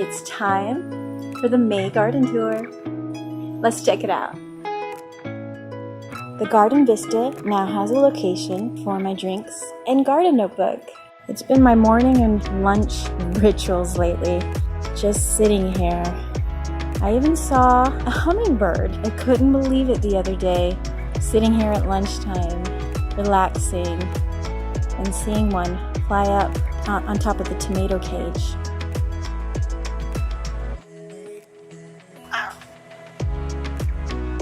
It's time for the May garden tour. Let's check it out. The garden vista now has a location for my drinks and garden notebook. It's been my morning and lunch rituals lately, just sitting here. I even saw a hummingbird. I couldn't believe it the other day, sitting here at lunchtime, relaxing, and seeing one fly up on top of the tomato cage.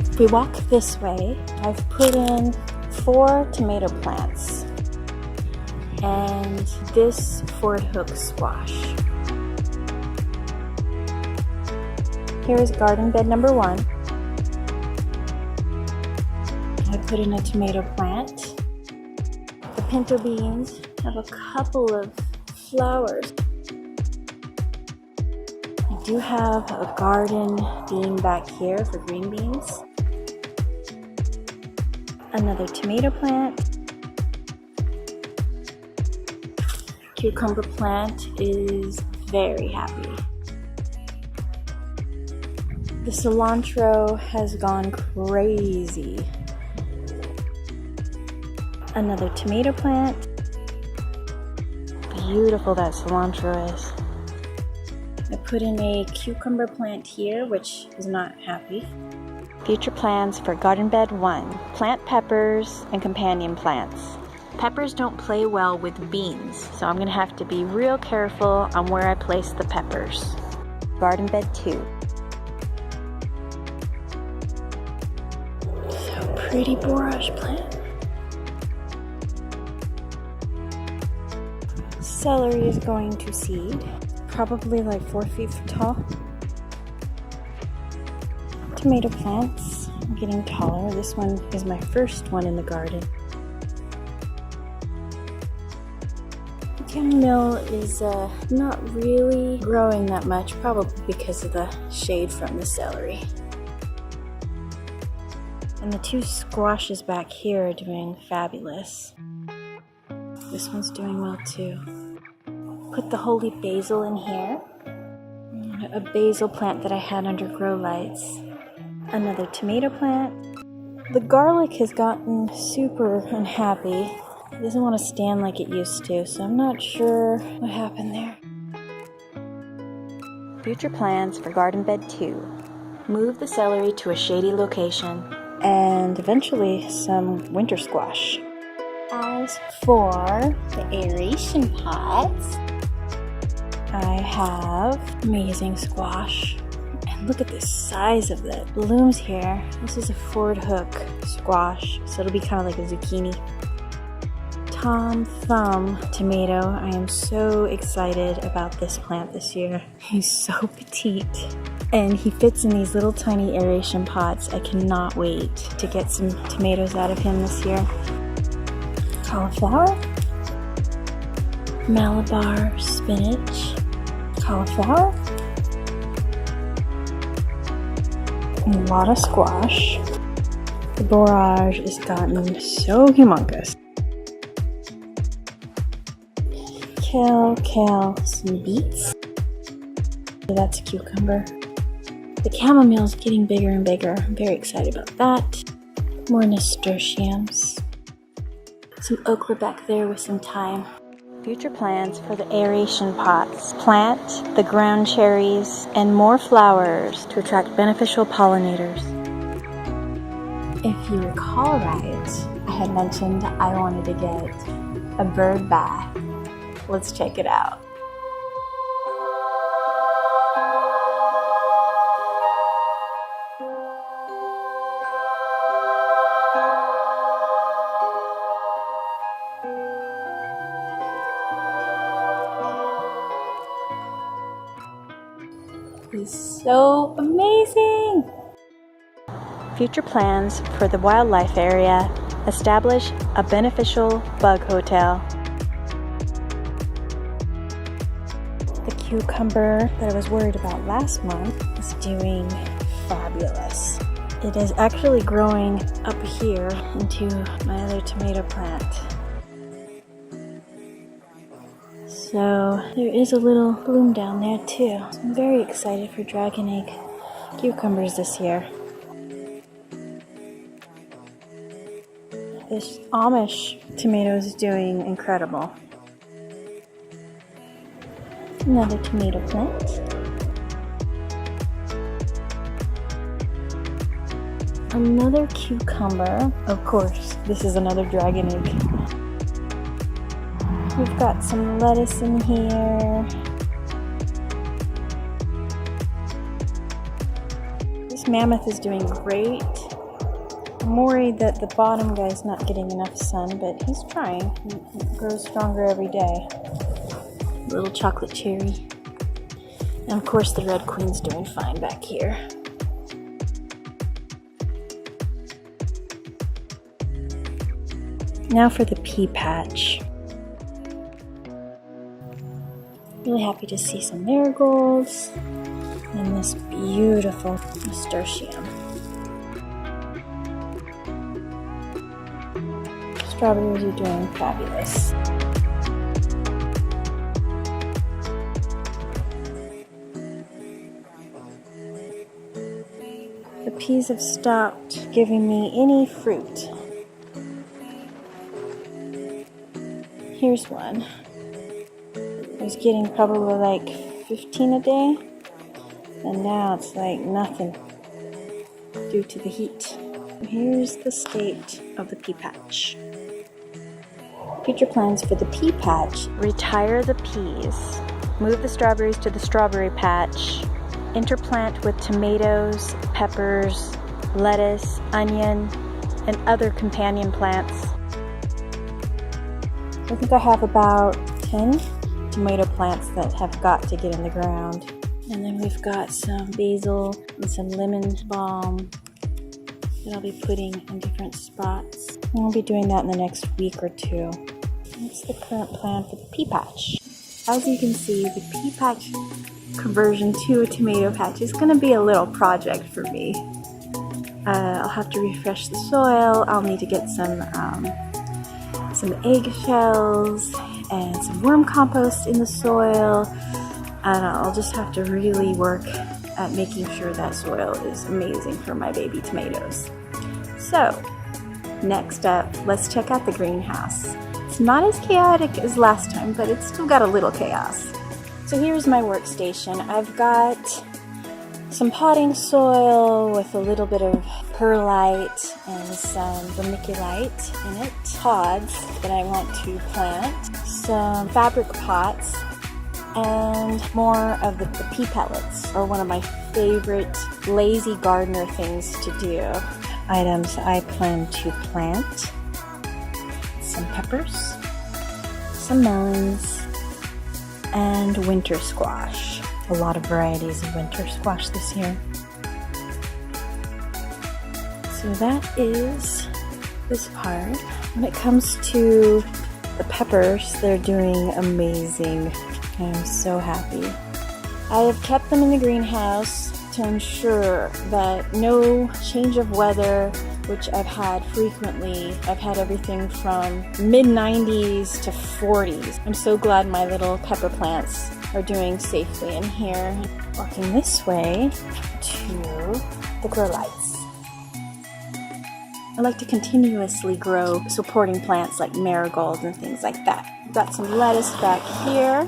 If we walk this way, I've put in 4 tomato plants and this Ford hook squash. Here is garden bed number 1. I put in a tomato plant. The pinto beans have a couple of flowers. I do have a garden bean back here for green beans. Another tomato plant. Cucumber plant is very happy. The cilantro has gone crazy. Another tomato plant. Beautiful that cilantro is. I put in a cucumber plant here, which is not happy. Future plans for garden bed 1. Plant peppers and companion plants. Peppers don't play well with beans, so I'm going to have to be real careful on where I place the peppers. Garden bed 2. So pretty borage plant. Celery is going to seed, probably like 4 feet tall. Tomato plants are getting taller. This one is my first one in the garden. The chamomile is not really growing that much, probably because of the shade from the celery. And the 2 squashes back here are doing fabulous. This one's doing well too. Put the holy basil in here. A basil plant that I had under grow lights. Another tomato plant. The garlic has gotten super unhappy. It doesn't want to stand like it used to, so I'm not sure what happened there. Future plans for garden bed 2. Move the celery to a shady location, and eventually some winter squash. As for the aeration pots, I have amazing squash. And look at the size of the blooms here. This is a Ford hook squash, so it'll be kind of like a zucchini. Tom Thumb tomato. I am so excited about this plant this year. He's so petite. And he fits in these little tiny aeration pots. I cannot wait to get some tomatoes out of him this year. Cauliflower. Malabar spinach. Cauliflower. A lot of squash. The borage has gotten so humongous. Kale, some beets. So that's a cucumber. The chamomile is getting bigger and bigger. I'm very excited about that. More nasturtiums. Some okra back there with some thyme. Future plans for the aeration pots. Plant the ground cherries and more flowers to attract beneficial pollinators. If you recall right, I had mentioned I wanted to get a bird bath. Let's check it out. It's so amazing! Future plans for the wildlife area. Establish a beneficial bug hotel. The cucumber that I was worried about last month is doing fabulous. It is actually growing up here into my other tomato plant. So there is a little bloom down there too. So I'm very excited for dragon egg cucumbers this year. This Amish tomato is doing incredible. Another tomato plant. Another cucumber. Of course, this is another dragon egg. We've got some lettuce in here. This mammoth is doing great. I'm worried that the bottom guy's not getting enough sun, but he's trying. He grows stronger every day. Little chocolate cherry. And of course the red queen's doing fine back here. Now for the pea patch. Really happy to see some marigolds and this beautiful nasturtium. Strawberries are doing fabulous. The peas have stopped giving me any fruit. Here's one. I was getting probably like 15 a day, and now it's like nothing due to the heat. Here's the state of the pea patch. Future plans for the pea patch: retire the peas, move the strawberries to the strawberry patch, interplant with tomatoes, peppers, lettuce, onion, and other companion plants. I think I have about 10 tomato plants that have got to get in the ground. And then we've got some basil and some lemon balm that I'll be putting in different spots. And I'll be doing that in the next week or two. That's the current plan for the pea patch. As you can see, the pea patch conversion to a tomato patch is going to be a little project for me. I'll have to refresh the soil. I'll need to get some eggshells and some worm compost in the soil, and I'll just have to really work at making sure that soil is amazing for my baby tomatoes. So next up, let's check out the greenhouse. It's not as chaotic as last time, but it's still got a little chaos. So here's my workstation. I've got some potting soil with a little bit of perlite and some vermiculite in it, pods that I want to plant, some fabric pots, and more of the pea pellets are one of my favorite lazy gardener things to do. Items I plan to plant: some peppers, some melons, and winter squash. A lot of varieties of winter squash this year. So that is this part. When it comes to the peppers, they're doing amazing. I'm so happy. I have kept them in the greenhouse to ensure that no change of weather, which I've had frequently. I've had everything from mid-90s to 40s. I'm so glad my little pepper plants are doing safely in here. Walking this way to the grow lights. I like to continuously grow supporting plants like marigolds and things like that. I've got some lettuce back here,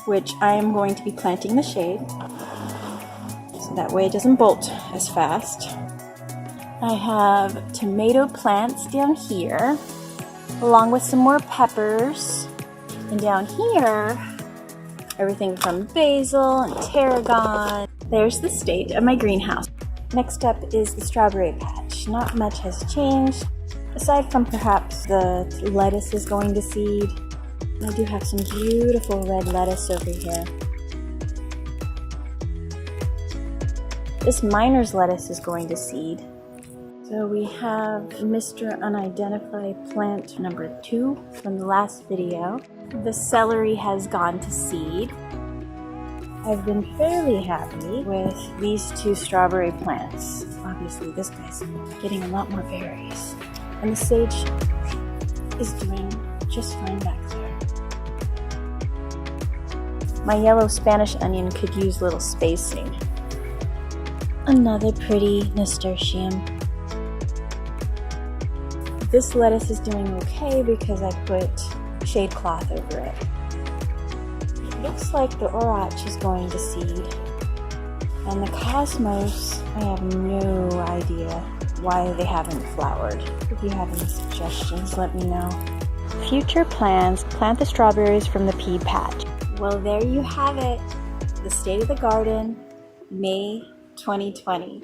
which I am going to be planting in the shade, so that way it doesn't bolt as fast. I have tomato plants down here, along with some more peppers. And down here, everything from basil and tarragon. There's the state of my greenhouse. Next up is the strawberry patch. Not much has changed, aside from perhaps the lettuce is going to seed. I do have some beautiful red lettuce over here. This miner's lettuce is going to seed. So we have Mr. Unidentified plant number 2 from the last video. The celery has gone to seed. I've been fairly happy with these 2 strawberry plants. Obviously this guy's getting a lot more berries. And the sage is doing just fine back there. My yellow Spanish onion could use little spacing. Another pretty nasturtium. This lettuce is doing okay because I put shade cloth over it. It looks like the orach is going to seed. And the cosmos, I have no idea why they haven't flowered. If you have any suggestions, let me know. Future plans: plant the strawberries from the pea patch. Well, there you have it. The state of the garden, May 2020.